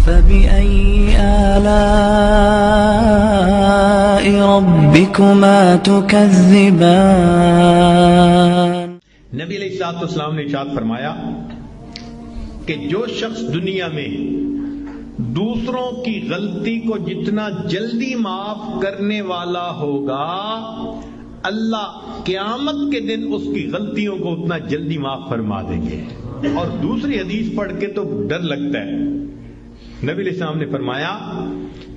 فبأي آلاء ربكما تكذبان۔ نبی علیہ الصلوۃ والسلام نے ارشاد فرمایا کہ جو شخص دنیا میں دوسروں کی غلطی کو جتنا جلدی معاف کرنے والا ہوگا، اللہ قیامت کے دن اس کی غلطیوں کو اتنا جلدی معاف فرما دیں گے۔ اور دوسری حدیث پڑھ کے تو ڈر لگتا ہے۔ نبی علیہ السلام نے فرمایا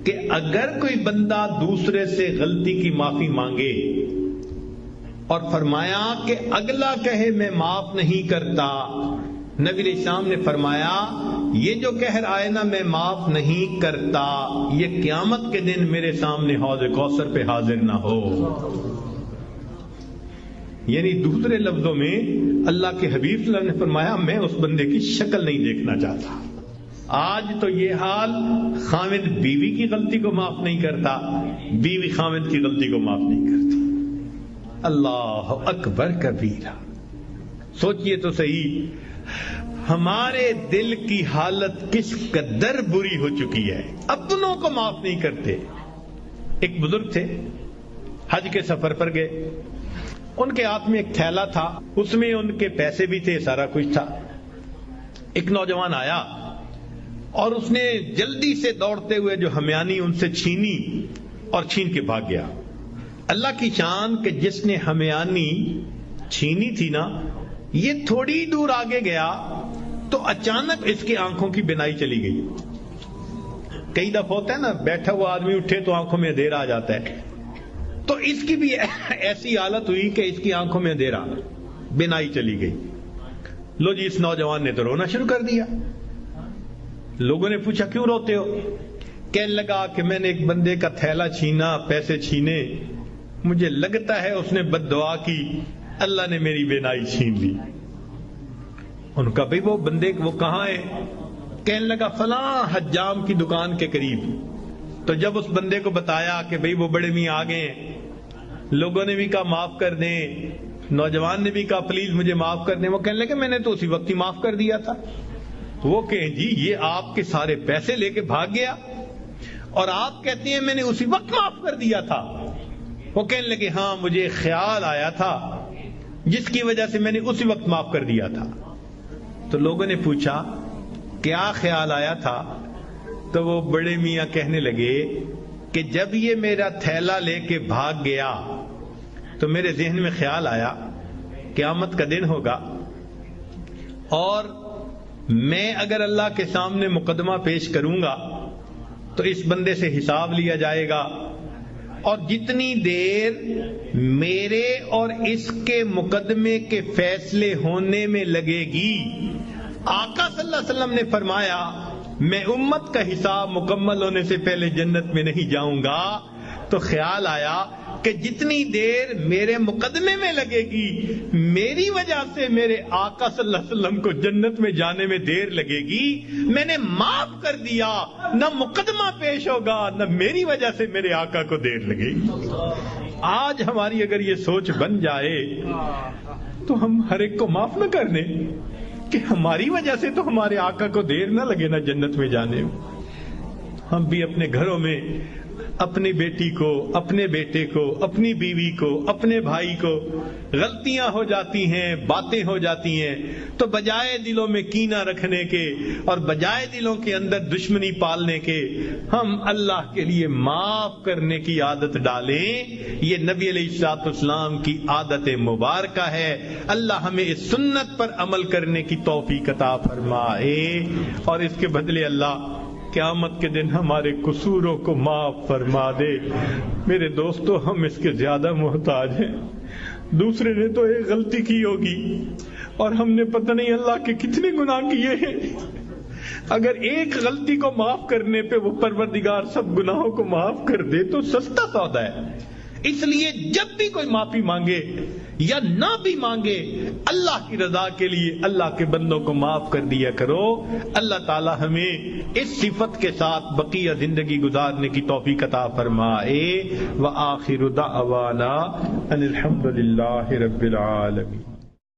کہ اگر کوئی بندہ دوسرے سے غلطی کی معافی مانگے اور فرمایا کہ اگلا کہے میں معاف نہیں کرتا، نبی علیہ السلام نے فرمایا یہ جو کہہ رہا ہے نا میں معاف نہیں کرتا، یہ قیامت کے دن میرے سامنے حوض کوثر پہ حاضر نہ ہو۔ یعنی دوسرے لفظوں میں اللہ کے حبیب صلی اللہ علیہ وسلم نے فرمایا میں اس بندے کی شکل نہیں دیکھنا چاہتا۔ آج تو یہ حال، خاوند بیوی کی غلطی کو معاف نہیں کرتا، بیوی خاوند کی غلطی کو معاف نہیں کرتی۔ اللہ اکبر کبیرہ۔ سوچئے تو صحیح ہمارے دل کی حالت کس قدر بری ہو چکی ہے، اپنوں کو معاف نہیں کرتے۔ ایک بزرگ تھے، حج کے سفر پر گئے، ان کے ہاتھ میں ایک تھیلا تھا، اس میں ان کے پیسے بھی تھے، سارا کچھ تھا۔ ایک نوجوان آیا اور اس نے جلدی سے دوڑتے ہوئے جو ہمیانی ان سے چھینی اور چھین کے بھاگ گیا۔ اللہ کی شان کہ جس نے ہمیانی چھینی تھی نا، یہ تھوڑی دور آگے گیا تو اچانک اس کی آنکھوں کی بینائی چلی گئی۔ کئی دفعہ ہوتا ہے نا بیٹھا ہوا آدمی اٹھے تو آنکھوں میں اندھیرا آ جاتا ہے، تو اس کی بھی ایسی حالت ہوئی کہ اس کی آنکھوں میں اندھیرا، بینائی چلی گئی۔ لو جی، اس نوجوان نے تو رونا شروع کر دیا۔ لوگوں نے پوچھا کیوں روتے ہو؟ کہنے لگا کہ میں نے ایک بندے کا تھیلا چھینا، پیسے چھینے، مجھے لگتا ہے اس نے بد دعا کی، اللہ نے میری بینائی چھین لی۔ ان کا بھئی وہ بندے وہ کہاں ہے؟ کہنے لگا فلاں حجام کی دکان کے قریب۔ تو جب اس بندے کو بتایا کہ بھئی وہ بڑے میاں آ گئے، لوگوں نے بھی کہا معاف کر دیں، نوجوان نے بھی کہا پلیز مجھے معاف کر دیں، وہ کہنے لگے میں نے تو اسی وقت ہی معاف کر دیا تھا۔ وہ کہیں جی یہ آپ کے سارے پیسے لے کے بھاگ گیا اور آپ کہتے ہیں میں نے اسی وقت معاف کر دیا تھا۔ وہ کہنے لگے ہاں مجھے خیال آیا تھا جس کی وجہ سے میں نے اسی وقت معاف کر دیا تھا۔ تو لوگوں نے پوچھا کیا خیال آیا تھا؟ تو وہ بڑے میاں کہنے لگے کہ جب یہ میرا تھیلا لے کے بھاگ گیا تو میرے ذہن میں خیال آیا قیامت کا دن ہوگا اور میں اگر اللہ کے سامنے مقدمہ پیش کروں گا تو اس بندے سے حساب لیا جائے گا، اور جتنی دیر میرے اور اس کے مقدمے کے فیصلے ہونے میں لگے گی، آقا صلی اللہ علیہ وسلم نے فرمایا میں امت کا حساب مکمل ہونے سے پہلے جنت میں نہیں جاؤں گا۔ تو خیال آیا کہ جتنی دیر میرے مقدمے میں لگے گی، میری وجہ سے میرے آقا صلی اللہ علیہ وسلم کو جنت میں جانے میں دیر لگے گی، میں نے معاف کر دیا، نہ مقدمہ پیش ہوگا نہ میری وجہ سے میرے آقا کو دیر لگے گی۔ آج ہماری اگر یہ سوچ بن جائے تو ہم ہر ایک کو معاف نہ کر دیں کہ ہماری وجہ سے تو ہمارے آقا کو دیر نہ لگے نا جنت میں جانے میں۔ ہم بھی اپنے گھروں میں اپنی بیٹی کو، اپنے بیٹے کو، اپنی بیوی کو، اپنے بھائی کو غلطیاں ہو جاتی ہیں، باتیں ہو جاتی ہیں، تو بجائے دلوں میں کینہ رکھنے کے اور بجائے دلوں کے اندر دشمنی پالنے کے، ہم اللہ کے لیے معاف کرنے کی عادت ڈالیں۔ یہ نبی علیہ الصلوۃ والسلام کی عادت مبارکہ ہے۔ اللہ ہمیں اس سنت پر عمل کرنے کی توفیق عطا فرمائے، اور اس کے بدلے اللہ قیامت کے دن ہمارے قصوروں کو معاف فرما دے۔ میرے دوستو، ہم اس کے زیادہ محتاج ہیں۔ دوسرے نے تو ایک غلطی کی ہوگی اور ہم نے پتہ نہیں اللہ کے کتنے گناہ کیے ہیں۔ اگر ایک غلطی کو معاف کرنے پہ وہ پروردگار سب گناہوں کو معاف کر دے تو سستا سودا ہے۔ اس لیے جب بھی کوئی معافی مانگے یا نہ بھی مانگے، اللہ کی رضا کے لیے اللہ کے بندوں کو معاف کر دیا کرو۔ اللہ تعالی ہمیں اس صفت کے ساتھ بقیہ زندگی گزارنے کی توفیق عطا فرمائے۔ وآخر دعوانا ان الحمد للہ رب العالمین۔